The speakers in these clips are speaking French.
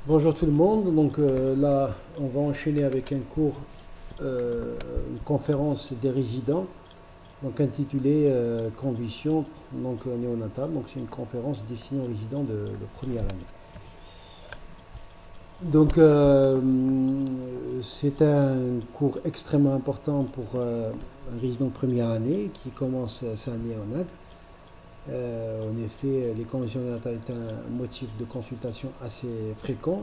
Bonjour tout le monde, donc là on va enchaîner avec un cours, une conférence des résidents, donc intitulée Conditions néonatales, donc c'est une conférence destinée aux résidents de première année. Donc c'est un cours extrêmement important pour un résident de première année qui commence sa néonat. En effet, les conditions néonatales est un motif de consultation assez fréquent.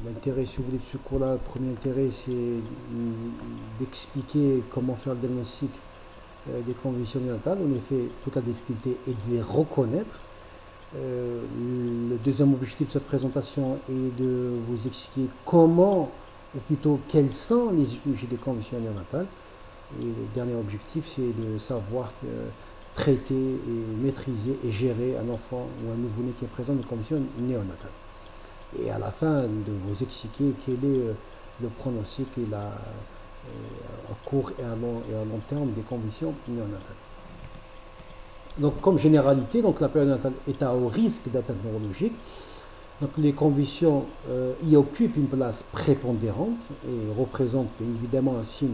L'intérêt, si vous voulez, de ce cours-là, le premier intérêt, c'est d'expliquer comment faire le diagnostic des conditions néonatales. En effet, toute la difficulté est de les reconnaître. Le deuxième objectif de cette présentation est de vous expliquer comment, ou plutôt quelles sont les étiologies des conditions néonatales. Et le dernier objectif, c'est de savoir traiter et maîtriser et gérer un enfant ou un nouveau-né qui est présent dans une condition néonatale. Et à la fin, de vous expliquer quel est le pronostic et à court et à long terme des conditions néonatales. Donc, comme généralité, donc, la période néonatale est à haut risque d'atteinte neurologique. Donc, les conditions y occupent une place prépondérante et représentent évidemment un signe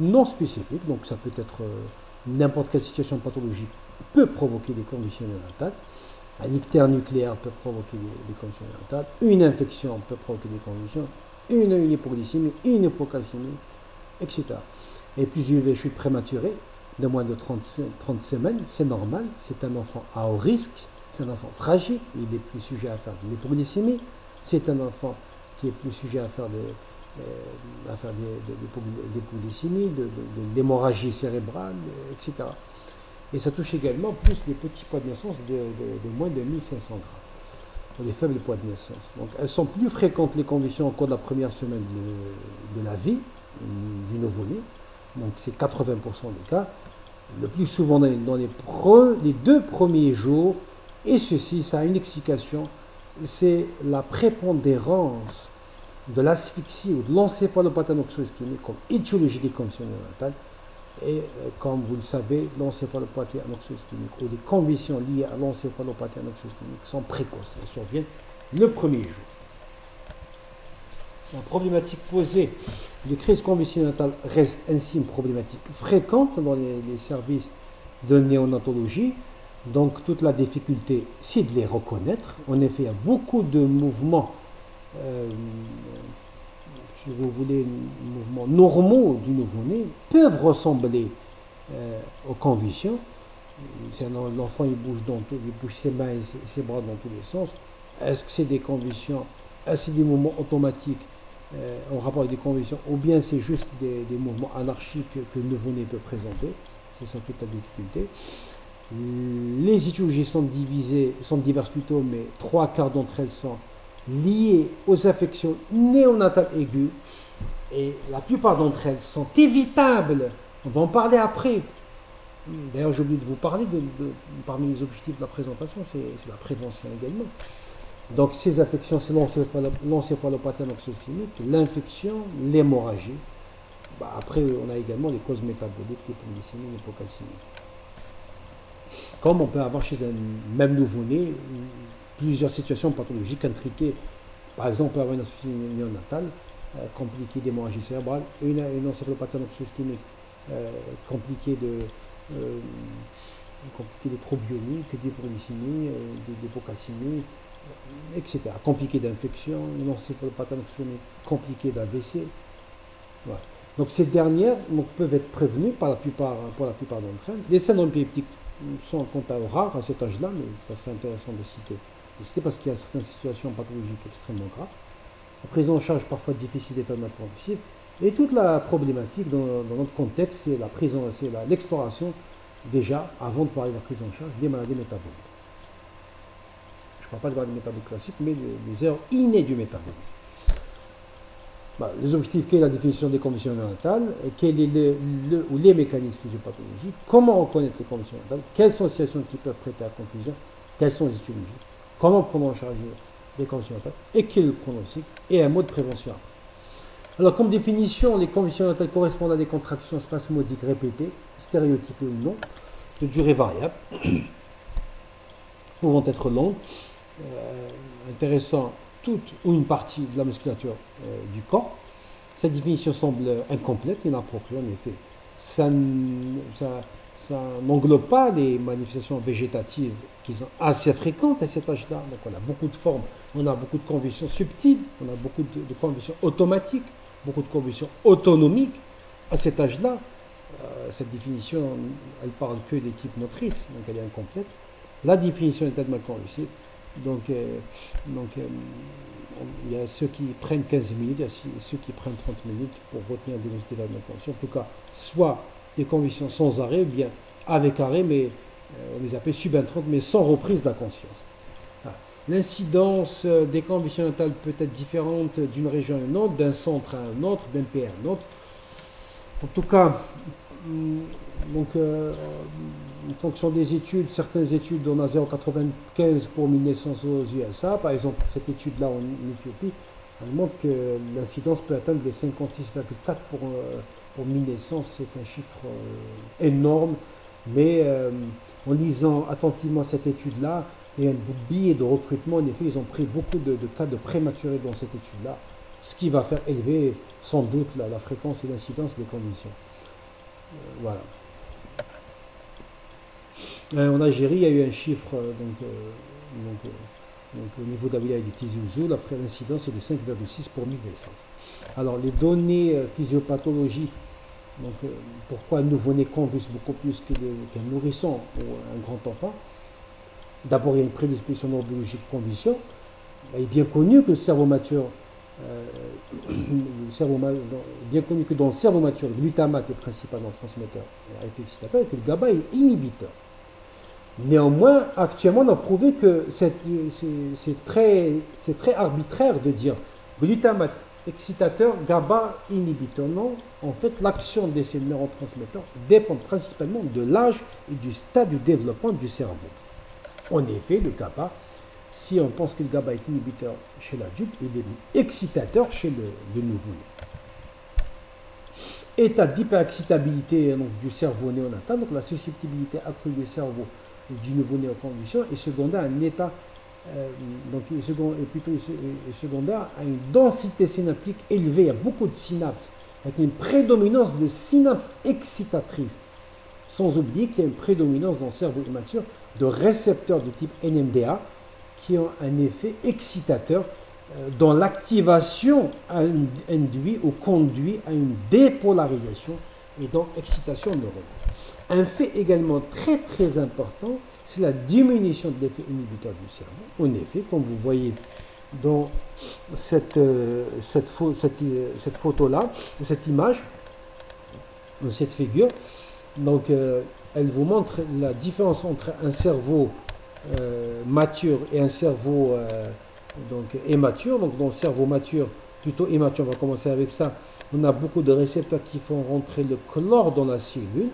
non spécifique, donc ça peut être n'importe quelle situation pathologique peut provoquer des conditions néonatales. Un ictère nucléaire peut provoquer des conditions néonatales, une infection peut provoquer des conditions, une hypoglycémie, une hypocalcémie, etc. Et plus élevé chute prématurée, de moins de 30 semaines, c'est normal, c'est un enfant à haut risque, c'est un enfant fragile, il est plus sujet à faire de l'hypoglycémie, c'est un enfant qui est plus sujet à faire d'hypoglycémie, de l'hémorragie cérébrale, etc. Et ça touche également plus les petits poids de naissance de moins de 1500 grammes, pour les faibles poids de naissance. Donc elles sont plus fréquentes les conditions au cours de la première semaine de la vie du nouveau-né, donc c'est 80% des cas, le plus souvent dans les 2 premiers jours, et ceci, ça a une explication, c'est la prépondérance de l'asphyxie ou de l'encéphalopathie anoxo-ischémique comme étiologie des conditions néonatales. Et comme vous le savez, l'encéphalopathie anoxo-ischémique ou les conditions liées à l'encéphalopathie anoxo-ischémique sont précoces. Elles surviennent le premier jour. La problématique posée des crises convulsionnelles néonatales reste ainsi une problématique fréquente dans les services de néonatologie. Donc toute la difficulté, c'est de les reconnaître. En effet, il y a beaucoup de mouvements, si vous voulez, mouvements normaux du nouveau-né peuvent ressembler aux convulsions. L'enfant il bouge ses mains et ses bras dans tous les sens. Est-ce que c'est des convulsions? Est-ce que c'est des mouvements automatiques en rapport avec des convulsions, ou bien c'est juste des mouvements anarchiques que le nouveau-né peut présenter? C'est ça toute la difficulté. Les étiologies sont diverses plutôt, mais 3/4 d'entre elles sont liées aux affections néonatales aiguës, et la plupart d'entre elles sont évitables. On va en parler après. D'ailleurs, j'ai oublié de vous parler parmi les objectifs de la présentation, c'est la prévention également. Donc ces affections, c'est l'encéphalopathie anoxo-ischémique, l'infection, l'hémorragie. Après, on a également les causes métaboliques, l'hypoglycémie, l'hypocalcémie. Comme on peut avoir chez un même nouveau-né plusieurs situations pathologiques intriquées. Par exemple, on peut avoir une asphyxie néonatale compliquée d'hémorragie cérébrale, une encéphalopathie anoxo-ischémique compliquée de troubles ioniques, d'hypoglycémie, d'hypocalcémie, etc. Compliquée d'infection, une encéphalopathie anoxo-ischémique compliquée d'AVC. Voilà. Donc ces dernières peuvent être prévenues pour la plupart d'entre elles. Les syndromes épileptiques sont quant à eux rares à cet âge-là, mais ça serait intéressant de citer parce qu'il y a certaines situations pathologiques extrêmement graves. La prise en charge parfois difficile d'état compulsif. Et toute la problématique dans notre contexte, c'est l'exploration déjà, avant de parler de la prise en charge, des maladies métaboliques. Je ne parle pas de maladies métaboliques classiques, mais des erreurs innées du métabolisme. Les objectifs, quelle est la définition des conditions néonatales, quels sont les mécanismes physiopathologiques, comment reconnaître les conditions néonatales, quelles sont les situations qui peuvent prêter à confusion, quelles sont les étiologies, comment prendre en charge les conditions néonatales, et quel est le pronostic, et un mot de prévention. Alors, comme définition, les conditions néonatales correspondent à des contractions spasmodiques répétées, stéréotypées ou non, de durée variable. pouvant être longues, intéressant toute ou une partie de la musculature du corps. Cette définition semble incomplète, inappropriée en effet. Ça n'englobe pas les manifestations végétatives qui sont assez fréquentes à cet âge-là. Donc on a beaucoup de formes, on a beaucoup de convulsions subtiles, on a beaucoup de convulsions automatiques, beaucoup de convulsions autonomiques à cet âge-là. Cette définition, elle parle que des types motrices, donc elle est incomplète. La définition est tellement convulsive. Donc, il y a ceux qui prennent 15 minutes, il y a ceux qui prennent 30 minutes pour retenir des états de convulsion. En tout cas, soit des convulsions sans arrêt, ou bien avec arrêt, mais on les appelle subentrantes, mais sans reprise de la conscience. L'incidence des convulsions natales peut être différente d'une région à une autre, d'un centre à un autre, d'un pays à un autre. En tout cas, donc, en fonction des études, certaines études, on a 0,95 pour 1000 naissances aux USA. Par exemple, cette étude-là en Éthiopie, elle montre que l'incidence peut atteindre les 56,4 pour 1000 naissances. C'est un chiffre énorme. Mais en lisant attentivement cette étude-là, et un billet de recrutement, en effet, ils ont pris beaucoup de cas de prématurés dans cette étude-là, ce qui va faire élever sans doute la fréquence et l'incidence des conditions. Voilà. En Algérie, il y a eu un chiffre, au niveau de la wilaya de Tizi Ouzou, l'incidence est de 5,6 pour 1000 naissances. Alors, les données physiopathologiques, pourquoi un nouveau-né convulse beaucoup plus qu'un nourrisson ou un grand enfant? D'abord, il y a une prédisposition neurologique convulsion. Il est bien connu que le cerveau mature, bien connu que dans le cerveau mature, le glutamate est principalement transmetteur et excitateur et que le GABA est inhibiteur. Néanmoins, actuellement, on a prouvé que c'est très arbitraire de dire glutamate excitateur, GABA inhibiteur. Non, en fait, l'action de ces neurotransmetteurs dépend principalement de l'âge et du stade du développement du cerveau. En effet, le GABA, si on pense que le GABA est inhibiteur chez l'adulte, il est excitateur chez le nouveau-né. État d'hyperexcitabilité du cerveau néonatal, donc la susceptibilité accrue du cerveau du nouveau-né aux convulsions, est secondaire à un état, secondaire à une densité synaptique élevée. Il y a beaucoup de synapses, avec une prédominance des synapses excitatrices. Sans oublier qu'il y a une prédominance dans le cerveau immature de récepteurs de type NMDA qui ont un effet excitateur dont l'activation induit ou conduit à une dépolarisation et donc excitation neuronale. Un fait également très très important, c'est la diminution de l'effet inhibiteur du cerveau. En effet, comme vous voyez dans cette photo-là, cette image, cette figure, donc elle vous montre la différence entre un cerveau mature et un cerveau immature. Donc dans le cerveau mature, plutôt immature, on va commencer avec ça, on a beaucoup de récepteurs qui font rentrer le chlore dans la cellule.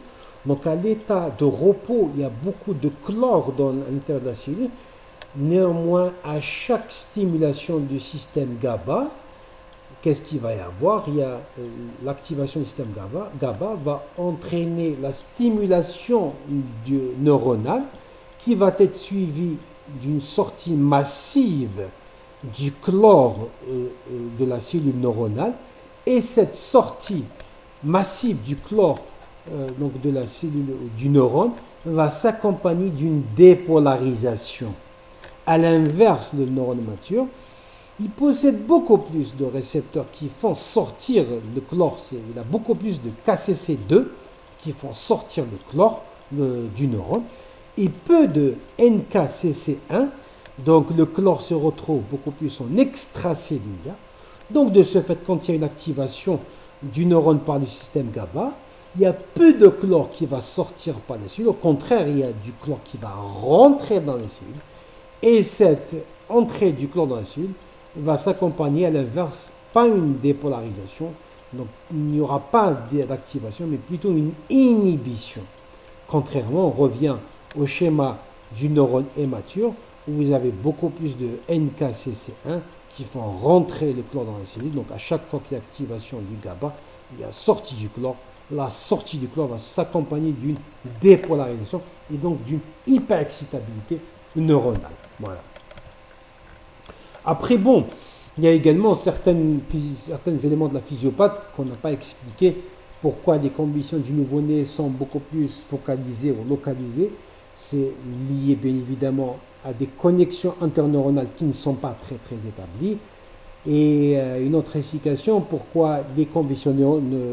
Donc à l'état de repos, il y a beaucoup de chlore dans l'intérieur de la cellule. Néanmoins, à chaque stimulation du système GABA, qu'est-ce qu'il va y avoir? Il y a l'activation du système GABA. GABA va entraîner la stimulation neuronale qui va être suivie d'une sortie massive du chlore de la cellule neuronale. Et cette sortie massive du chlore donc de la cellule du neurone va s'accompagner d'une dépolarisation. À l'inverse de neurone mature, il possède beaucoup plus de récepteurs qui font sortir le chlore. Il a beaucoup plus de KCC2 qui font sortir le chlore du neurone et peu de NKCC1. Donc le chlore se retrouve beaucoup plus en extracellulaire. Donc de ce fait, quand il y a une activation du neurone par le système GABA, il y a peu de chlore qui va sortir par les cellules. Au contraire, il y a du chlore qui va rentrer dans les cellules. Et cette entrée du chlore dans la cellule va s'accompagner à l'inverse, pas une dépolarisation. Donc il n'y aura pas d'activation, mais plutôt une inhibition. Contrairement, on revient au schéma du neurone immature, où vous avez beaucoup plus de NKCC1 qui font rentrer le chlore dans la cellule. Donc à chaque fois qu'il y a activation du GABA, il y a sortie du chlore. La sortie du chlore va s'accompagner d'une dépolarisation et donc d'une hyperexcitabilité neuronale. Voilà. Après, bon, il y a également certains éléments de la physiopathe qu'on n'a pas expliqué. Pourquoi les conditions du nouveau-né sont beaucoup plus focalisées ou localisées. C'est lié bien évidemment à des connexions interneuronales qui ne sont pas très très établies. Et une autre explication, pourquoi les convulsions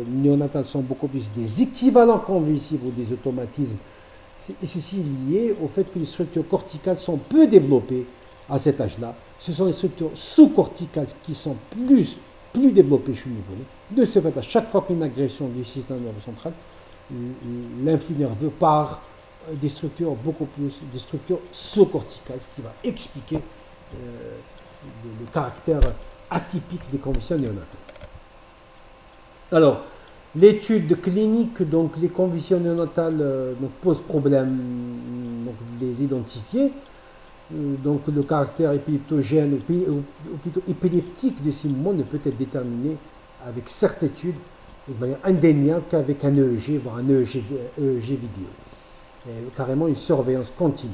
néonatales sont beaucoup plus des équivalents convulsifs ou des automatismes. Et ceci est lié au fait que les structures corticales sont peu développées à cet âge-là. Ce sont les structures sous-corticales qui sont plus développées chez le nouveau-né. De ce fait, à chaque fois qu'une agression du système nerveux central, l'influx nerveux part des structures beaucoup plus, des structures sous-corticales, ce qui va expliquer le caractère atypique des convulsions néonatales. Alors, l'étude clinique, donc les convulsions néonatales pose problème de les identifier. Donc le caractère épileptogène ou plutôt épileptique de ces mouvements ne peut être déterminé avec certitude de manière indéniable qu'avec un EEG, voire un EEG vidéo. Carrément une surveillance continue.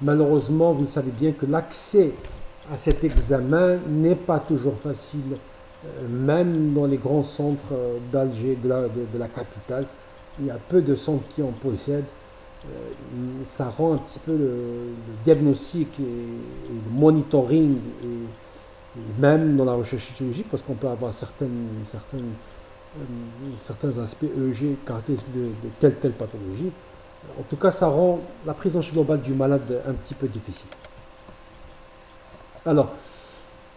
Malheureusement, vous le savez bien que l'accès à cet examen n'est pas toujours facile, même dans les grands centres d'Alger, de la capitale. Il y a peu de centres qui en possèdent. Ça rend un petit peu le diagnostic et le monitoring, et même dans la recherche étiologique, parce qu'on peut avoir certains aspects EEG caractéristiques de telle pathologie. En tout cas, ça rend la prise en charge globale du malade un petit peu difficile. Alors,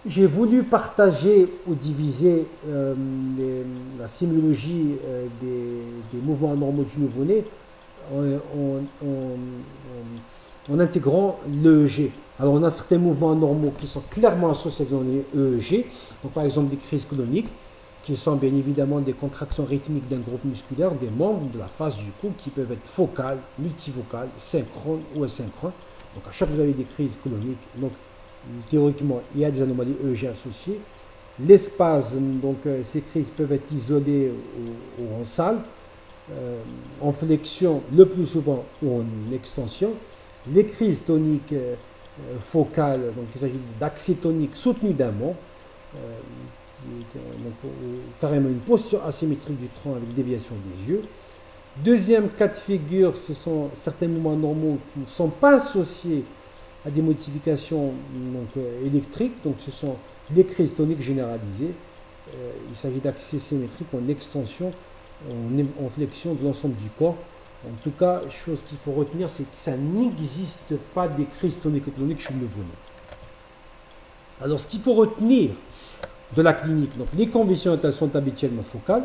j'ai voulu partager ou diviser la sémiologie des mouvements anormaux du nouveau-né en intégrant l'EEG. Alors, on a certains mouvements anormaux qui sont clairement associés dans les EEG, donc par exemple des crises cloniques, qui sont bien évidemment des contractions rythmiques d'un groupe musculaire, des membres de la face du cou, qui peuvent être focales, multivocales, synchrones ou asynchrones. Donc, à chaque fois que vous avez des crises cloniques, donc théoriquement, il y a des anomalies EEG associées. Les spasmes, donc ces crises peuvent être isolées ou en salle, en flexion le plus souvent ou en extension. Les crises toniques focales, donc il s'agit d'accès tonique soutenu d'un membre, carrément une posture asymétrique du tronc avec déviation des yeux. Deuxième cas de figure, ce sont certains mouvements normaux qui ne sont pas associés à des modifications électriques, donc ce sont les crises toniques généralisées. Il s'agit d'accès symétrique en extension, en flexion de l'ensemble du corps. En tout cas, chose qu'il faut retenir, c'est que ça n'existe pas des crises tonico-cloniques chez le nouveau-né. Alors, ce qu'il faut retenir de la clinique, donc les convulsions néonatales sont habituellement focales,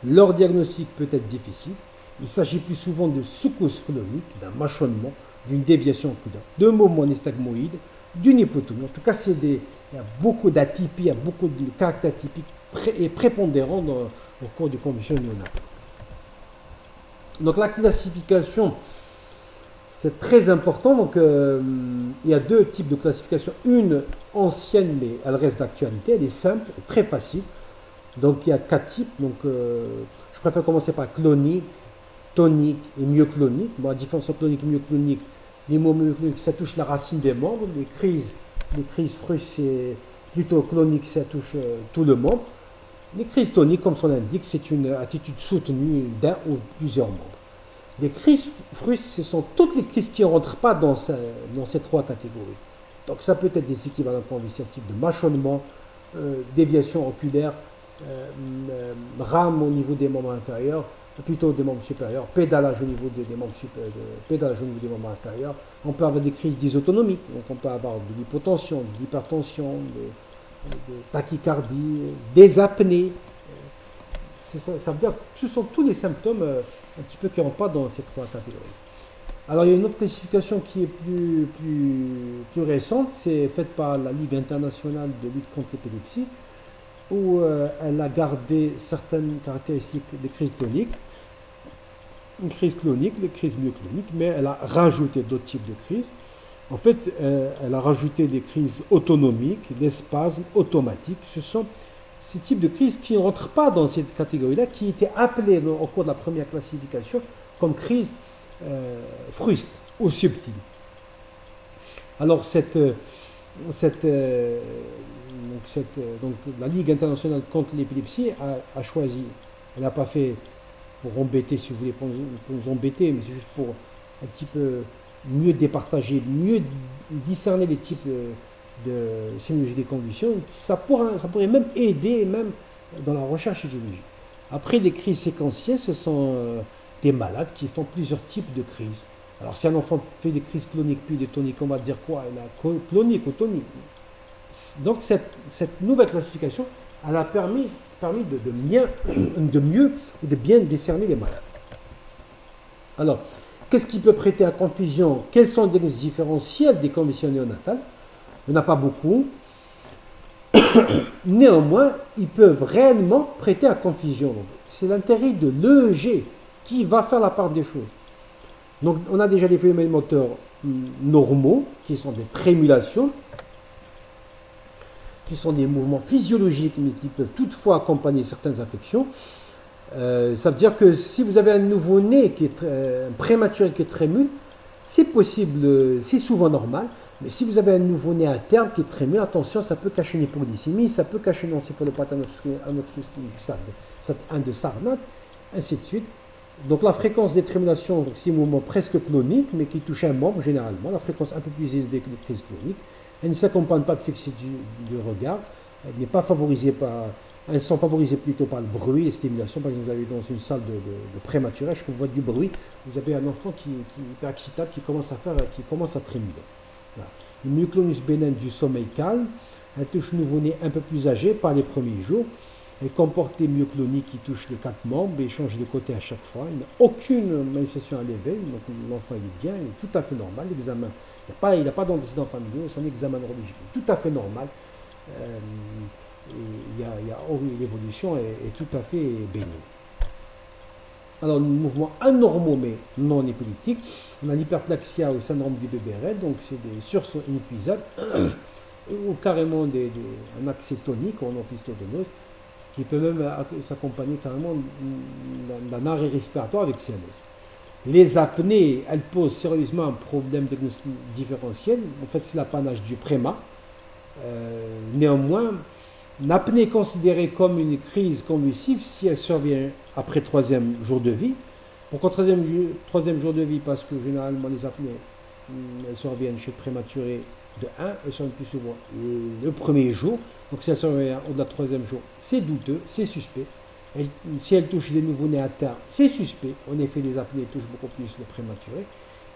leur diagnostic peut être difficile. Il s'agit plus souvent de secousses cloniques, d'un mâchonnement, d'une déviation oculaire, d'un mouvement nystagmoïde, d'une hypotonie. En tout cas, il y a beaucoup d'atypies, il y a beaucoup de caractères typiques et prépondérants au cours des convulsions néonatales. Donc la classification, c'est très important. Donc il y a deux types de classification. Une ancienne, mais elle reste d'actualité, elle est simple, très facile. Donc il y a 4 types. Donc je préfère commencer par clonique, tonique et myoclonique. Bon, la différence entre clonique et myoclonique, les mots myocloniques, ça touche la racine des membres. Les crises frustes, c'est plutôt clonique, ça touche tout le membre. Les crises toniques, comme son l'indique, c'est une attitude soutenue d'un ou plusieurs membres. Les crises frustes, ce sont toutes les crises qui ne rentrent pas dans ces 3 catégories. Donc ça peut être des équivalents convulsifs de mâchonnement, déviation oculaire, rame au niveau des membres inférieurs, plutôt des membres supérieurs, pédalage au niveau des membres supérieurs, pédalage au niveau des membres inférieurs. On peut avoir des crises dysautonomiques, donc on peut avoir de l'hypotension, de l'hypertension, de tachycardie, des apnées. Ça veut dire que ce sont tous les symptômes un petit peu qui ne rentrent pas dans ces 3 catégories. Alors il y a une autre classification qui est plus récente, c'est faite par la Ligue internationale de lutte contre l'épilepsie, où elle a gardé certaines caractéristiques des crises toniques, une crise clonique, les crises myocloniques, mais elle a rajouté d'autres types de crises. En fait, elle a rajouté les crises autonomiques, les spasmes automatiques. Ce sont ces types de crises qui ne rentrent pas dans cette catégorie-là, qui étaient appelées au cours de la première classification comme crises frustes ou subtiles. Alors, cette, donc, la Ligue internationale contre l'épilepsie a choisi, elle n'a pas fait pour embêter, si vous voulez, pour nous embêter, mais c'est juste pour un petit peu mieux départager, mieux discerner les types de sémiologie des convulsions. Ça pourrait même aider, même dans la recherche étiologique. Après les crises séquentielles, ce sont des malades qui font plusieurs types de crises. Alors, si un enfant fait des crises cloniques puis des toniques, on va dire quoi? Il a clonique ou tonique. Donc, cette nouvelle classification, elle a permis de mieux ou de bien décerner les malades. Alors, qu'est-ce qui peut prêter à confusion? Quels sont les différentiels des conditions néonatales? Il n'y en a pas beaucoup. Néanmoins, ils peuvent réellement prêter à confusion. C'est l'intérêt de l'EEG qui va faire la part des choses. Donc, on a déjà les phénomènes moteurs normaux, qui sont des trémulations, qui sont des mouvements physiologiques, mais qui peuvent toutefois accompagner certaines affections. Ça veut dire que si vous avez un nouveau-né qui est un prématuré qui est trémule, c'est possible, c'est souvent normal. Mais si vous avez un nouveau-né à terme qui est trémule, attention, ça peut cacher une hypoglycémie, ça peut cacher une encéphalopathie anoxysmique stade 1 de Sarnat, ainsi de suite. Donc la fréquence des trémulations, c'est un mouvement presque clonique, mais qui touche un membre généralement, la fréquence un peu plus élevée que les crises cloniques. Elle ne s'accompagne pas de fixité du regard, elle n'est pas favorisée par... Elles sont favorisées plutôt par le bruit, les stimulations. Par exemple, vous avez dans une salle de prématurage, vous voyez du bruit, vous avez un enfant qui est hyper excitable, qui commence à trémuler. Voilà. Une myoclonus bénigne du sommeil calme, elle touche nouveau-né un peu plus âgé, pas les premiers jours. Elle comporte des myoclonies qui touchent les 4 membres et changent de côté à chaque fois. Il n'y a aucune manifestation à l'éveil, donc l'enfant il est bien, il est tout à fait normal. L'examen, il n'a pas d'antécédents familiaux, son examen neurologique est tout à fait normal. L'évolution est tout à fait bénigne. Alors, le mouvement anormaux mais non épileptiques, on a l'hyperplaxia ou syndrome du bébé raide, donc c'est des sursauts inépuisables, ou carrément un accès tonique ou en antihistaminique, qui peut même s'accompagner carrément d'un arrêt respiratoire avec CNS. Les apnées, elles posent sérieusement un problème différentiel. En fait, c'est l'apanage du préma. Néanmoins, l'apnée est considérée comme une crise convulsive si elle survient après 3e jour de vie. Pourquoi 3e jour de vie? Parce que généralement les apnées elles surviennent chez le prématuré de 1, elles surviennent plus souvent le premier jour. Donc si elle survient au-delà du 3e jour, c'est douteux, c'est suspect. Si elle touche les nouveau-nés à terre, c'est suspect. En effet, les apnées touchent beaucoup plus le prématuré.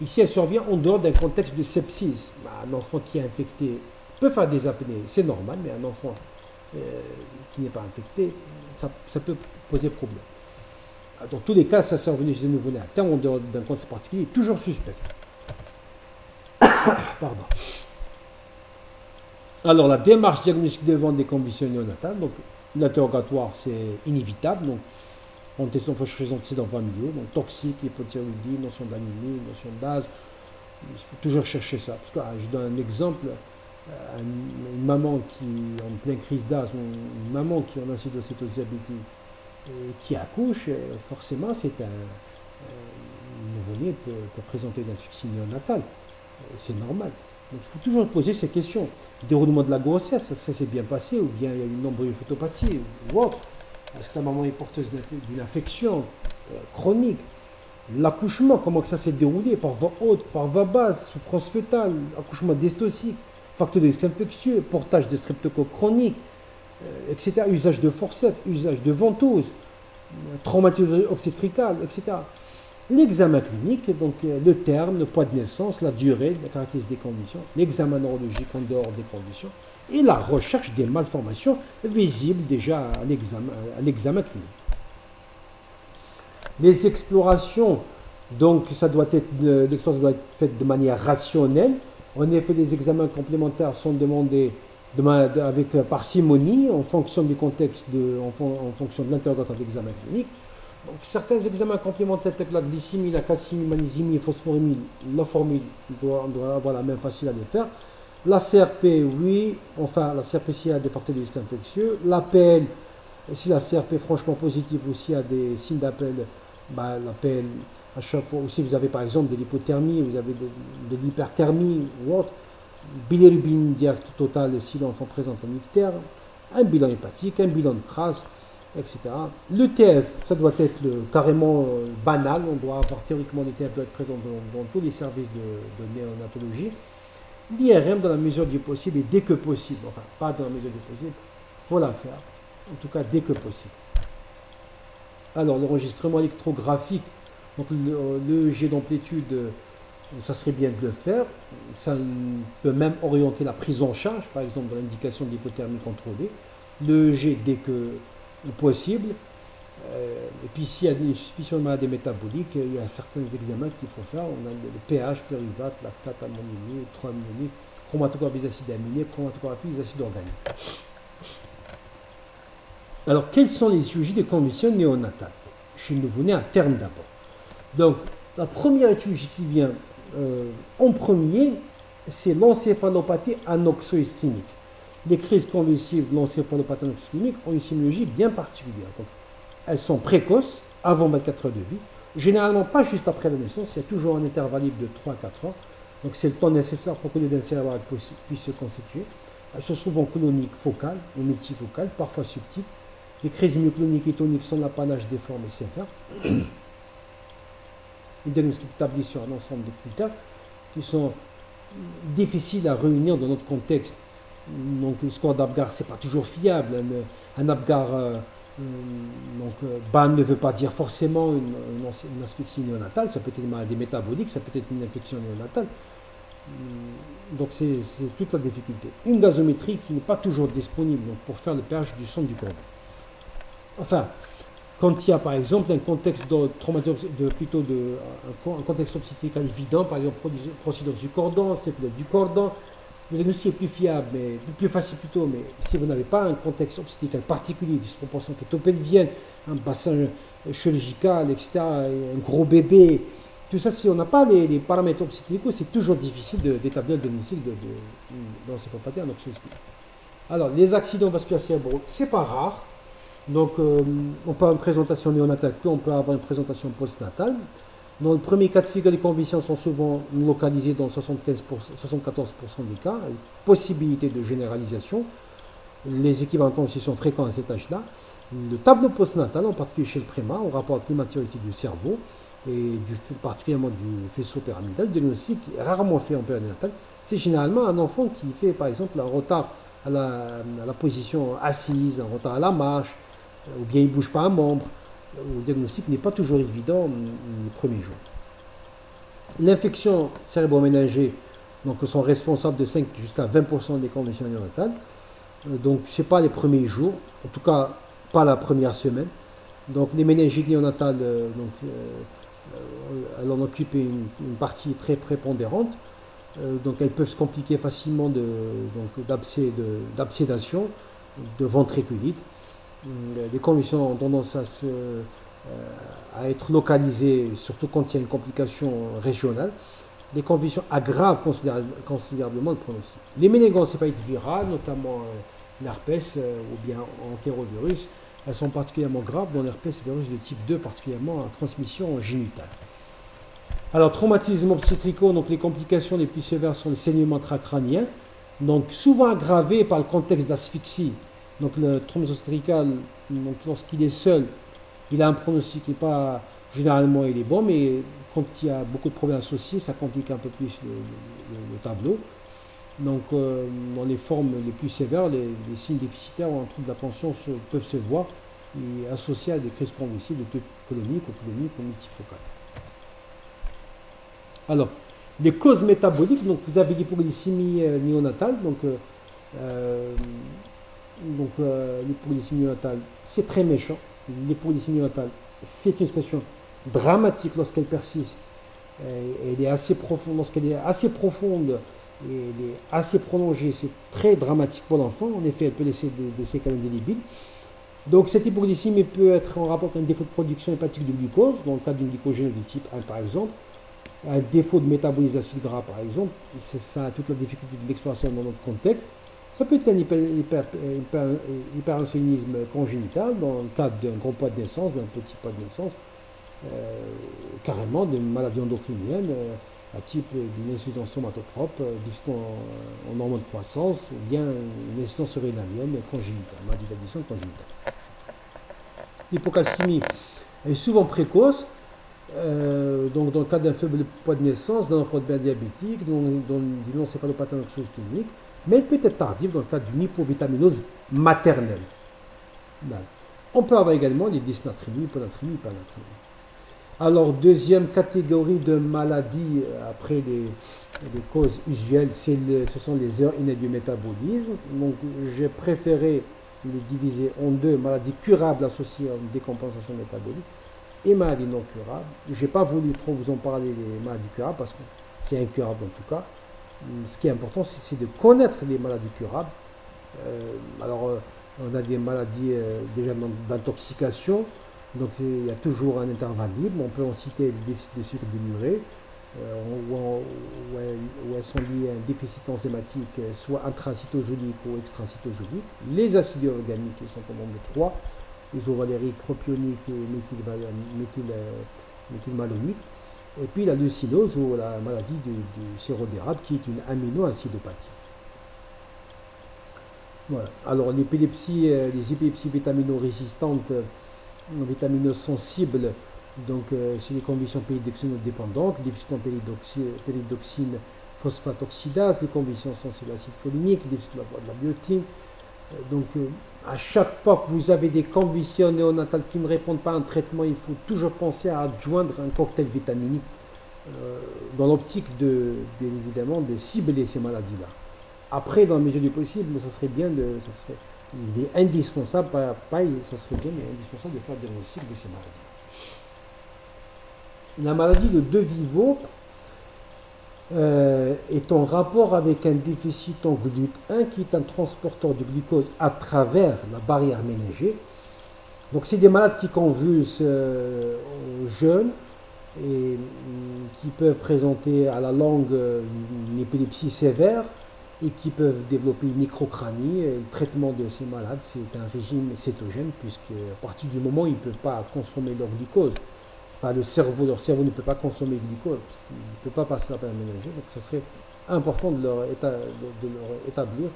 Ici, elle survient en dehors d'un contexte de sepsis. Un enfant qui est infecté peut faire des apnées, c'est normal, mais un enfant qui n'est pas infecté, ça peut poser problème. Dans tous les cas, ça survient chez les nouveau-nés à terre en dehors d'un contexte particulier, toujours suspect. Pardon. Alors, la démarche diagnostique de vente des convulsions néonatales, donc l'interrogatoire, c'est inévitable. Donc, on faut chercher les antécédents familiaux, donc toxique, hypothyroïdie, notion d'anémie, notion d'asthme. Il faut toujours chercher ça. Parce que, je donne un exemple, une maman qui, en pleine crise d'asthme, une maman qui en acidocétose diabétique, qui accouche, forcément, c'est un nouveau-né peut présenter une asphyxie néonatale. C'est normal. Donc, il faut toujours poser ces questions. Le déroulement de la grossesse, ça s'est bien passé, ou bien il y a une embryophétopathie, ou autre. Est-ce que la maman est porteuse d'une infection chronique? L'accouchement, comment que ça s'est déroulé? Par voie haute, par voie basse, souffrance fœtale, accouchement dystocique, facteur de risque infectieux, portage de streptocoque chronique, etc. Usage de forceps, usage de ventouse, traumatisme obstétrical, etc. L'examen clinique, donc le terme, le poids de naissance, la durée, la caractéristique des conditions, l'examen neurologique en dehors des conditions, et la recherche des malformations visibles déjà à l'examen clinique. Les explorations, donc l'exploration doit être faite de manière rationnelle. En effet, les examens complémentaires sont demandés avec parcimonie en fonction du contexte, en fonction de l'interrogatoire de l'examen clinique. Donc, certains examens complémentaires tels que la glycémie, la calcémie, magnésémie, phosphorémie, la formule, on doit avoir la même facile à les faire. La CRP, oui, enfin la CRP s'il y a des facteurs de risque infectieux. L'appel, si la CRP est franchement positive ou s'il y a des signes d'appel, l'appel à chaque fois. Ou si vous avez par exemple de l'hypothermie, vous avez de l'hyperthermie ou autre, bilirubine diacte totale si l'enfant présente un ictère, un bilan hépatique, un bilan de crasse, etc. L'ETF, ça doit être carrément banal, on doit avoir théoriquement l'ETF doit être présent dans tous les services de néonatologie. L'IRM dans la mesure du possible et dès que possible, enfin pas dans la mesure du possible, il faut la faire, en tout cas dès que possible. Alors l'enregistrement électrographique, donc l'EEG d'amplitude, ça serait bien de le faire, ça peut même orienter la prise en charge, par exemple dans l'indication de l'hypothermie contrôlée, l'EEG dès que possible, et puis s'il y a une suspicion de maladie métabolique, il y a certains examens qu'il faut faire, on a le pH, pyruvate, lactate ammoniumé, 3 ammonique, chromatographie des acides aminés, chromatographie des acides organiques. Alors, quelles sont les études de conditions néonatales chez le nouveau-né à terme d'abord? Donc, la première étude qui vient en premier, c'est l'encéphalopathie anoxo-ischémique. Les crises convulsives de l'encéphalopathie anoxo-ischémique ont une sémiologie bien particulière. Donc, elles sont précoces, avant 24 heures de vie. Généralement, pas juste après la naissance, il y a toujours un intervalle de 3 à 4 heures. Donc, c'est le temps nécessaire pour que l'œdème cérébral puisse se constituer. Elles sont souvent cloniques focales ou multifocales, parfois subtiles. Les crises myocloniques et toniques sont l'apanage des formes SFR. Le diagnostic établi sur un ensemble de critères qui sont difficiles à réunir dans notre contexte. Donc, le score d'Apgar, ce n'est pas toujours fiable. Un Apgar BAN ne veut pas dire forcément une asphyxie néonatale. Ça peut être une maladie métabolique, ça peut être une infection néonatale. Donc, c'est toute la difficulté. Une gazométrie qui n'est pas toujours disponible donc, pour faire le pH du son du cordon. Enfin, quand il y a par exemple un contexte un contexte obstétrical évident, par exemple procédure du cordon, c'est du cordon, le diagnostic est plus fiable, mais plus facile plutôt, mais si vous n'avez pas un contexte obstétrical particulier, disproportion pétopelvienne, un bassin chirurgical, etc., un gros bébé, tout ça, si on n'a pas les paramètres obstétricaux, c'est toujours difficile d'établir le diagnostic de l'encéphalopathie anoxo-ischémique. Alors, les accidents vasculaires cérébraux, c'est pas rare. Donc, on peut avoir une présentation néonatale, on peut avoir une présentation postnatale. Dans le premier cas de figure, les convulsions sont souvent localisées dans 74% des cas, avec possibilité de généralisation. Les équivalents de convulsions sont fréquents à cet âge-là. Le tableau postnatal, en particulier chez le préma, en rapport avec l'immaturité du cerveau et particulièrement du faisceau pyramidal, le diagnostic est rarement fait en période néonatale. C'est généralement un enfant qui fait, par exemple, un retard à la position assise, un retard à la marche, ou bien il ne bouge pas un membre. Le diagnostic n'est pas toujours évident les premiers jours. L'infection cérébro-méningée sont responsables de 5 jusqu'à 20% des conditions néonatales. Donc, ce n'est pas les premiers jours, en tout cas pas la première semaine. Donc, les méningites néonatales, elles en occupent une partie très prépondérante. Donc, elles peuvent se compliquer facilement d'absédation, de ventriculite. Les convulsions ont tendance à être localisées, surtout quand il y a une complication régionale. Les convulsions aggravent considérablement le pronostic. Les méningoencéphalites virales, notamment l'herpès ou bien entérovirus, elles sont particulièrement graves dans l'herpès virus de type 2, particulièrement à transmission génitale. Alors, traumatisme obstétricaux, donc les complications les plus sévères sont les saignements intracrâniens, donc souvent aggravés par le contexte d'asphyxie. Donc le traumatisme obstétrical, lorsqu'il est seul, il a un pronostic qui n'est pas, généralement il est bon, mais quand il y a beaucoup de problèmes associés, ça complique un peu plus le tableau. Donc dans les formes les plus sévères, les signes déficitaires ou un trouble d'attention peuvent se voir et associés à des crises convulsives de type colonique ou multifocale. Alors, les causes métaboliques, donc vous avez l'hypoglycémie néonatale, l'hypoglycémie néonatale, c'est très méchant. L'hypoglycémie néonatale, c'est une situation dramatique lorsqu'elle persiste. Elle est assez profonde, lorsqu'elle est assez profonde et elle est assez prolongée, c'est très dramatique pour l'enfant. En effet, elle peut laisser des séquelles indélébiles. Donc, cette hypoglycémie peut être en rapport avec un défaut de production hépatique de glucose, dans le cas d'une glycogène de type 1 par exemple. Un défaut de métabolisme d'acide gras, par exemple, c'est ça toute la difficulté de l'exploration dans notre contexte. Ça peut être un hyperinsulinisme congénital, dans le cadre d'un gros poids de naissance, d'un petit poids de naissance, carrément d'une maladie endocrinienne. à type d'une insuffisance somatotrope, en hormone de croissance, ou bien une insuffisance rénalienne congénitale, maladie d'addiction congénitale. L'hypocalcémie est souvent précoce, donc dans le cas d'un faible poids de naissance, d'un enfant bien diabétique, d'une encéphalopathie anxiogénique, mais elle peut être tardive dans le cas d'une hypovitaminose maternelle. On peut avoir également des dysnatrémies, hyponatrémies, hypernatrémies. Alors, deuxième catégorie de maladies après les causes usuelles, ce sont les erreurs innées du métabolisme. Donc, j'ai préféré les diviser en deux: maladies curables associées à une décompensation métabolique et maladies non curables. Je n'ai pas voulu trop vous en parler des maladies curables parce que c'est incurable en tout cas. Ce qui est important, c'est de connaître les maladies curables. On a des maladies déjà d'intoxication. Donc il y a toujours un intervalle libre. On peut en citer le déficit de sucre dénuré, où elles sont liées à un déficit enzymatique, soit intracytosolique ou extracytosolique. Les acides organiques qui sont au nombre de 3, isovalérique, propionique et méthylmalonique. Et puis la leucinose ou la maladie du sirop d'érable qui est une aminoacidopathie. Voilà. Alors l'épilepsie, les épilepsies vitamino-résistantes, vitaminos-sensibles, donc c'est des conditions péridioxino-dépendantes, déficit en péridioxine phosphate oxydase, les conditions sensibles à l'acide folinique, le déficit de la biotine. Donc à chaque fois que vous avez des conditions néonatales qui ne répondent pas à un traitement, il faut toujours penser à adjoindre un cocktail vitaminique dans l'optique bien évidemment de cibler ces maladies-là. Après, dans la mesure du possible, ça serait bien il est indispensable, ça serait bien, mais indispensable de faire le diagnostic de ces maladies. La maladie de De Vivo est en rapport avec un déficit en GLUT1 qui est un transporteur de glucose à travers la barrière méningée. Donc c'est des malades qui convulsent aux jeunes et qui peuvent présenter à la longue une épilepsie sévère et qui peuvent développer une microcranie. Le traitement de ces malades, c'est un régime cétogène, puisque à partir du moment où ils ne peuvent pas consommer leur glucose, enfin leur cerveau ne peut pas consommer le glucose, parce qu'il ne peut pas passer la barrière méningée, donc ce serait important de leur établir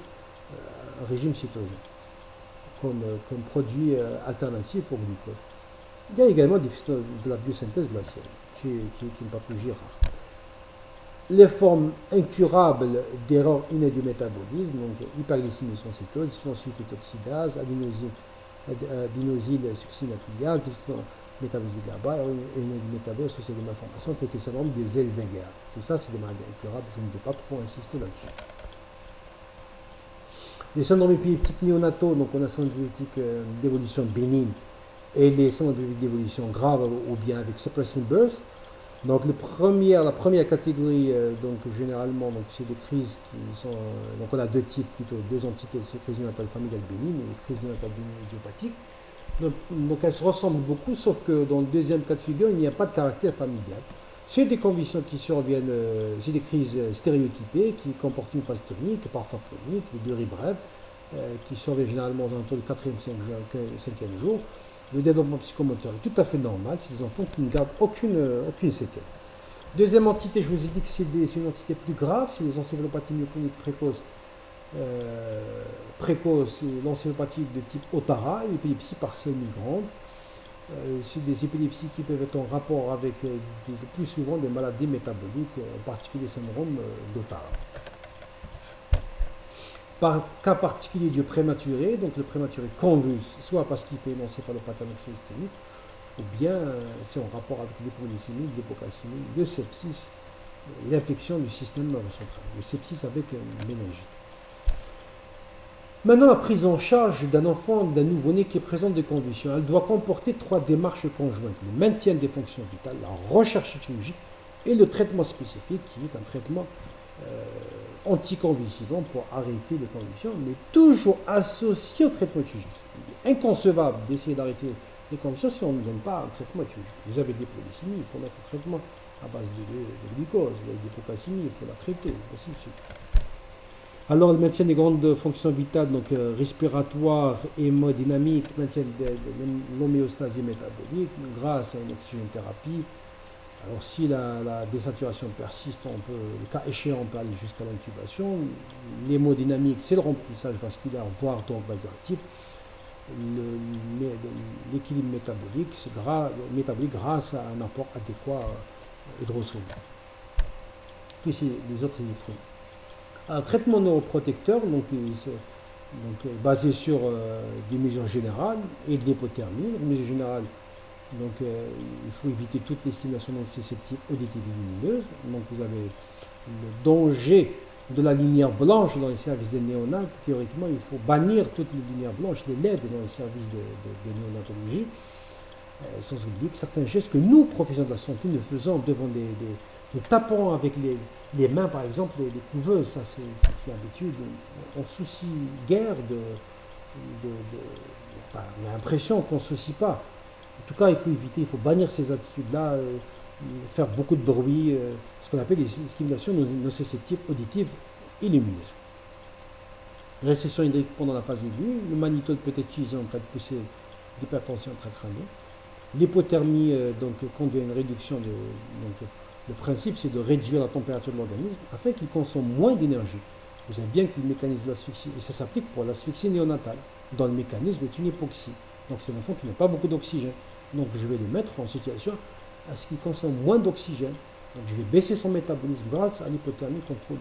un régime cétogène comme produit alternatif au glucose. Il y a également de la biosynthèse glaciale, qui est une pathologie rare. Les formes incurables d'erreurs innées du métabolisme, donc hyperglycémie sans cétose, sulfite oxydase, adenosyle succinatulase, métabolisme de GABA et une métabolisme associé à des malformations telles que le syndrome des Zellweger. Tout ça, c'est des maladies incurables, je ne vais pas trop insister là-dessus. Les syndromes épileptiques néonataux, donc on a syndrome épileptique d'évolution bénigne et les syndromes épileptiques d'évolution grave ou bien avec suppressing birth. Donc la première catégorie, donc généralement, donc c'est des crises qui sont, donc on a deux types plutôt, deux entités, c'est crise néonatale familiale bénigne et crise néonatale idiopathique. Donc elles se ressemblent beaucoup, sauf que dans le deuxième cas de figure, il n'y a pas de caractère familial. C'est des conditions qui surviennent, c'est des crises stéréotypées qui comportent une phase tonique, parfois chronique, de durée brève, qui surviennent généralement aux alentours du 4e, 5e jour. Le développement psychomoteur est tout à fait normal, c'est des enfants qui ne gardent aucune séquelle. Deuxième entité, je vous ai dit que c'est une entité plus grave, c'est les encéphalopathies myocloniques précoces, l'encéphalopathie de type Otara, l'épilepsie partielle migrante. C'est des épilepsies qui peuvent être en rapport avec le plus souvent des maladies métaboliques, en particulier le syndrome d'Otara. Par cas particulier du prématuré, donc le prématuré convulse, soit parce qu'il fait une encéphalopathie anxiogénique, ou bien c'est en rapport avec l'hypoglycémie, l'hypocalcémie, le sepsis, l'infection du système nerveux central, le sepsis avec méningite. Maintenant, la prise en charge d'un enfant, d'un nouveau-né qui présente des convulsions, elle doit comporter 3 démarches conjointes: le maintien des fonctions vitales, la recherche chirurgique et le traitement spécifique, qui est un traitement anticonvulsivant pour arrêter les convulsions, mais toujours associé au traitement chirurgical. Il est inconcevable d'essayer d'arrêter les convulsions si on ne donne pas un traitement chirurgical. Vous avez des polyssémies, il faut mettre un traitement à base de glucose, l'hypocalcémie, il faut la traiter, ainsi de suite. Alors, le maintien des grandes fonctions vitales, donc respiratoires, hémodynamiques, maintien de l'homéostasie métabolique grâce à une oxygénothérapie, Alors si la désaturation persiste, le cas échéant, on peut aller jusqu'à l'intubation. L'hémodynamique, c'est le remplissage vasculaire, voire donc vasoactif. L'équilibre métabolique, métabolique grâce à un apport adéquat hydrosoluble. Puis les autres électrons. Un traitement neuroprotecteur, basé sur des mesures générales et de l'hypothermie. Les mesures générales, il faut éviter toutes les stimulations nociceptives auditives et lumineuses. Donc vous avez le danger de la lumière blanche dans les services des néonats. Théoriquement, il faut bannir toutes les lumières blanches, les LED dans les services de néonatologie. Sans oublier que certains gestes que nous, professionnels de la santé, nous faisons devant nous tapons avec les mains, par exemple, les couveuses, ça c'est une habitude. On soucie guère on a l'impression qu'on ne soucie pas. En tout cas, il faut éviter, il faut bannir ces attitudes-là, faire beaucoup de bruit, ce qu'on appelle les stimulations nociceptives auditives et lumineuses. Récession hydrique pendant la phase aiguë, le mannitol peut être utilisé en cas de poussée d'hypertension intracrânienne. L'hypothermie conduit à une réduction le principe, c'est de réduire la température de l'organisme afin qu'il consomme moins d'énergie. Vous savez bien que le mécanisme de l'asphyxie, et ça s'applique pour l'asphyxie néonatale, dans le mécanisme est une hypoxie. Donc c'est un enfant qui n'a pas beaucoup d'oxygène. Donc je vais le mettre en situation à ce qu'il consomme moins d'oxygène. Donc je vais baisser son métabolisme grâce à l'hypothermie contrôlée.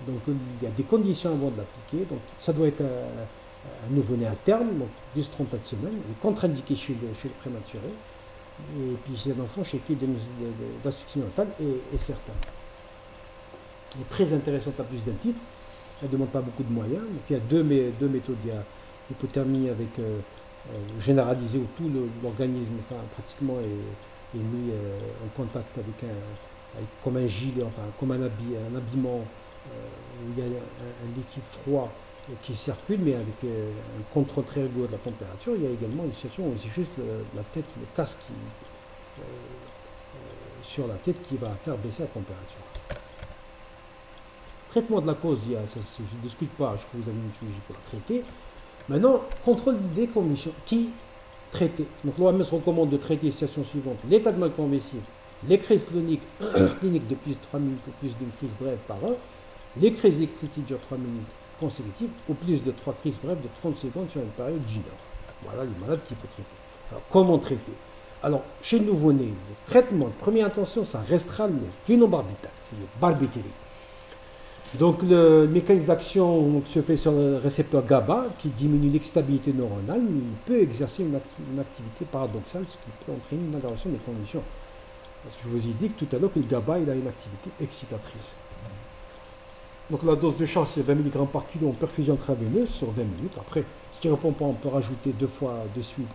Donc il y a des conditions avant de l'appliquer. Donc ça doit être un nouveau-né à terme, donc 10-34 semaines, il est contre-indiqué chez le prématuré. Et puis c'est un enfant chez qui l'asphyxie néonatale est certain. Elle est très intéressante à plus d'un titre. Elle ne demande pas beaucoup de moyens. Donc il y a deux méthodes. Il y a l'hypothermie avec généralisée où tout l'organisme pratiquement est mis en contact avec comme un gilet, comme un habillement où il y a un liquide froid qui circule, mais avec un contrôle très rigoureux de la température. Il y a également une situation où c'est juste la tête, le casque sur la tête qui va faire baisser la température. Traitement de la cause, je ne discute pas, je crois que vous avez une étude, il faut la traiter. Maintenant, contrôle des convulsions. Qui traiter? Donc l'OMS recommande de traiter les situations suivantes: l'état de mal convulsif, les crises cliniques de plus de 3 minutes ou plus d'une crise brève par heure, les crises électriques qui durent 3 minutes consécutives ou plus de 3 crises brèves de 30 secondes sur une période d'1 heure. Voilà les malades qu'il faut traiter. Alors comment traiter? Alors chez le nouveau-né, le traitement de première intention, ça restera le phénobarbital, c'est le barbiturique. Donc le mécanisme d'action se fait sur le récepteur GABA qui diminue l'excitabilité neuronale, mais il peut exercer une activité paradoxale, ce qui peut entraîner une aggravation des conditions. Parce que je vous ai dit que tout à l'heure que le GABA il a une activité excitatrice. Donc la dose de charge c'est 20 mg par kilo en perfusion intraveineuse sur 20 minutes. Après, si tu ne réponds pas, on peut rajouter 2 fois de suite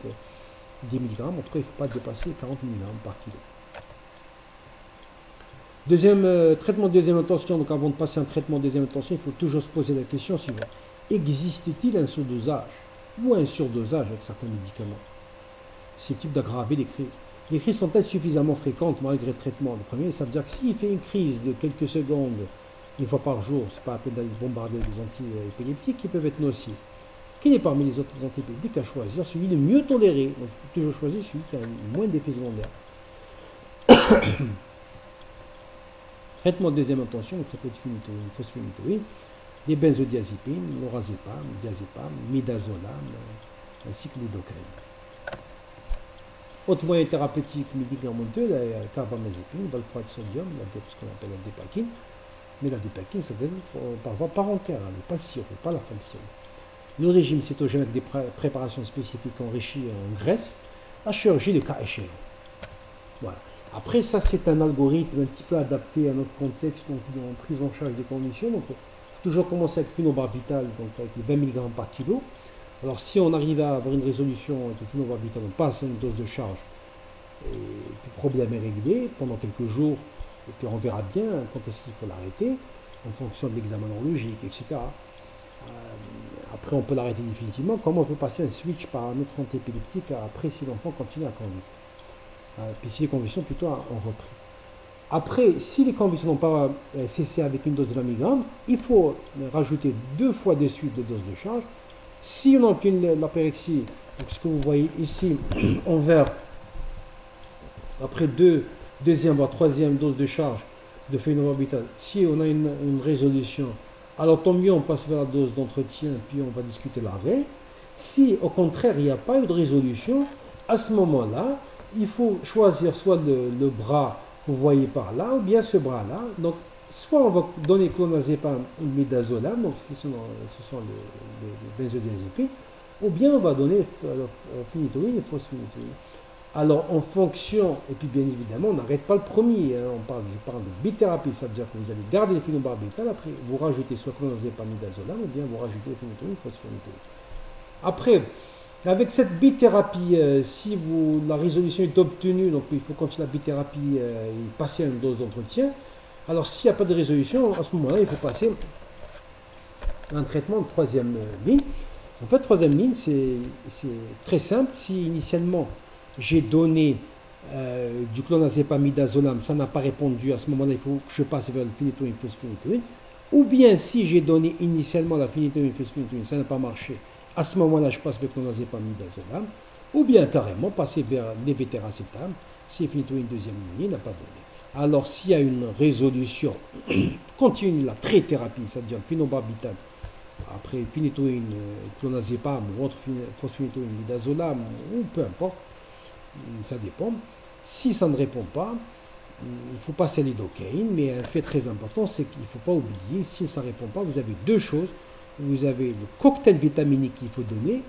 10 mg. En tout cas, il ne faut pas dépasser 40 mg par kilo. Traitement de deuxième intention, donc avant de passer un traitement de deuxième intention, il faut toujours se poser la question suivante. Existe-t-il un surdosage ou un surdosage avec certains médicaments susceptibles d'aggraver les crises? Les crises sont-elles suffisamment fréquentes malgré le traitement? Le premier, ça veut dire que s'il fait une crise de quelques secondes, une fois par jour, c'est pas la peine d'aller bombarder des anti-épileptiques qui peuvent être nocifs. Quel est parmi les autres anti-épileptiques à choisir? Celui le mieux toléré. Donc il faut toujours choisir celui qui a moins d'effets secondaires. Traitement de deuxième intention, donc ça peut être phénitoïne, phosphénitoïne, des benzodiazépines, lorazépam, diazépam, midazolam, ainsi que l'idocaïne. Autre moyen thérapeutique médicamenteux, la carbamazépine, valproate de sodium, ce qu'on appelle la dépakine. Mais la dépakine, ça doit être par voie parentale, elle n'est pas le sirop, pas la forme sirop. Le régime cétogène avec des préparations spécifiques enrichies en graisse, la chirurgie de cas échéant. Voilà. Après, ça, c'est un algorithme un petit peu adapté à notre contexte, donc en prise en charge des conditions. Donc, il faut toujours commencer avec phénobarbital, donc avec les 20 mg par kilo. Alors, si on arrive à avoir une résolution avec le phénobarbital, on passe à une dose de charge, et puis le problème est réglé pendant quelques jours, et puis on verra bien quand est-ce qu'il faut l'arrêter, en fonction de l'examen neurologique, etc. Après, on peut l'arrêter définitivement. Comment on peut passer un switch par un autre antiépileptique après si l'enfant continue à convulser? Puis si les convulsions plutôt ont repris. Après, si les convulsions n'ont pas cessé avec une dose de 20 mg, il faut rajouter 2 fois de suite de dose de charge. Si on obtient l'apérexie, ce que vous voyez ici en vert, après deux deuxième voire troisième dose de charge de phénobarbital, si on a une résolution, alors tant mieux, on passe vers la dose d'entretien, puis on va discuter l'arrêt. Si au contraire il n'y a pas eu de résolution, à ce moment-là, il faut choisir soit le bras que vous voyez par là, ou bien ce bras-là. Donc, soit on va donner clonazepam ou midazolam, donc ce sont les benzodiazépines, ou bien on va donner phénitoïne et phosphénytoïne. Alors, en fonction, et puis bien évidemment, on n'arrête pas le premier, hein, je parle de bithérapie, ça veut dire que vous allez garder le phénobarbital, après vous rajoutez soit clonazepam, midazolam, ou bien vous rajoutez phénitoïne, phosphénytoïne. Après, avec cette bithérapie, si la résolution est obtenue, donc il faut continuer la bithérapie et passer à une dose d'entretien. Alors, s'il n'y a pas de résolution, à ce moment-là, il faut passer à un traitement de troisième ligne. En fait, troisième ligne, c'est très simple. Si initialement, j'ai donné du clonazepam, midazolam, ça n'a pas répondu, à ce moment-là, il faut que je passe vers le phénitoïne, phosphénytoïne. Ou bien, si j'ai donné initialement la phénitoïne, phosphénytoïne, ça n'a pas marché, à ce moment-là, je passe vers le clonazepam, midazolam. Ou bien, carrément, passer vers levétiracétam, si phénitoïne deuxième ligne n'a pas donné. Alors, s'il y a une résolution, continue la trithérapie, c'est-à-dire phénobarbital, après phénitoïne, clonazepam ou autre phosphénytoïne, midazolam, ou peu importe, ça dépend. Si ça ne répond pas, il faut passer à l'idocaïne, mais un fait très important, c'est qu'il ne faut pas oublier, si ça ne répond pas, vous avez deux choses. Vous avez le cocktail vitaminique qu'il faut donner,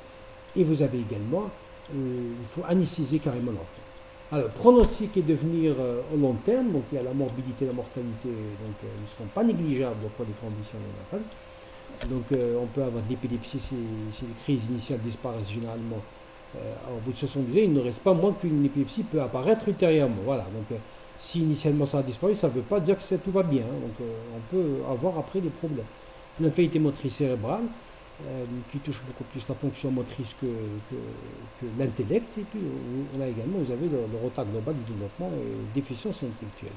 et vous avez également, il faut anesthésier carrément l'enfant. Alors, pronostic est de venir au long terme, donc il y a la morbidité, la mortalité, donc ne seront pas négligeables pour les conditions néonatales. Donc on peut avoir de l'épilepsie si les crises initiales disparaissent généralement. Au bout de 72 heures, il ne reste pas moins qu'une épilepsie peut apparaître ultérieurement. Voilà, donc si initialement ça a disparu, ça ne veut pas dire que tout va bien. Donc on peut avoir après des problèmes. L'inférité motrice cérébrale, qui touche beaucoup plus la fonction motrice que l'intellect. Et puis on a également, vous avez le retard global du développement et déficience intellectuelle.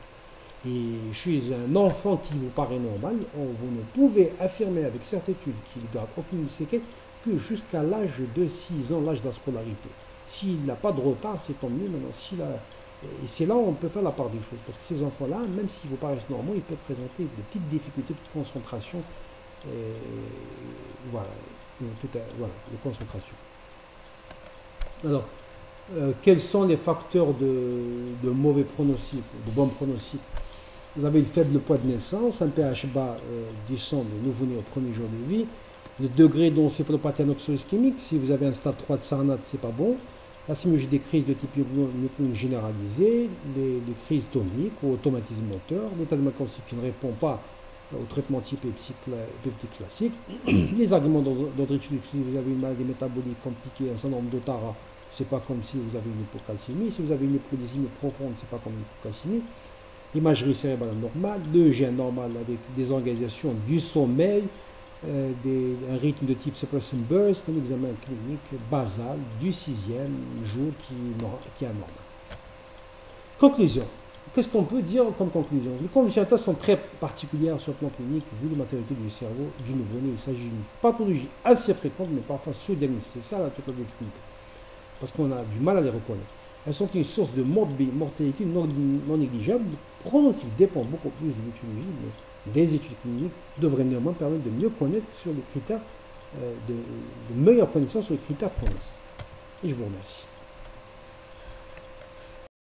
Et chez un enfant qui vous paraît normal, vous ne pouvez affirmer avec certitude qu'il ne garde aucune séquelle que jusqu'à l'âge de 6 ans, l'âge de la scolarité. S'il n'a pas de retard, c'est tant mieux. Maintenant, et c'est là où on peut faire la part des choses. Parce que ces enfants-là, même s'ils vous paraissent normaux, ils peuvent présenter des petites difficultés de concentration. Voilà, de concentration. Alors, quels sont les facteurs de mauvais pronostic, de bon pronostic? Vous avez le faible poids de naissance, un pH bas du sang de nouveau-né au premier jour de vie, le degré d'encéphalopathie anoxo-ischémique. Si vous avez un stade 3 de Sarnat, c'est pas bon. La sémiologie des crises de type myoclonique généralisée, les crises toniques ou automatisme moteur, l'état de malconscience qui ne répond pas au traitement type épiptyque classique, les arguments d'ordre si vous avez une maladie métabolique compliquée, un syndrome d'Otara, c'est pas comme si vous avez une hypocalcémie. Si vous avez une hypoglycémie profonde, c'est pas comme une hypocalcémie. Imagerie cérébrale normale, l'EEG normal avec des organisations du sommeil, un rythme de type suppression burst, un examen clinique basal du 6e jour qui est anormal. Conclusion. Qu'est-ce qu'on peut dire comme conclusion? Les conditions natales sont très particulières sur le plan clinique vu la matérialité du cerveau du nouveau-né. Il s'agit d'une pathologie assez fréquente mais parfois sous-diagnostiquée. C'est ça toute la difficulté. Parce qu'on a du mal à les reconnaître. Elles sont une source de mortalité non négligeable. Le pronostic dépend beaucoup plus de l'étiologie, mais des études cliniques devraient néanmoins permettre de mieux connaître sur les critères, de meilleures connaissances sur les critères pronostiques. Et je vous remercie.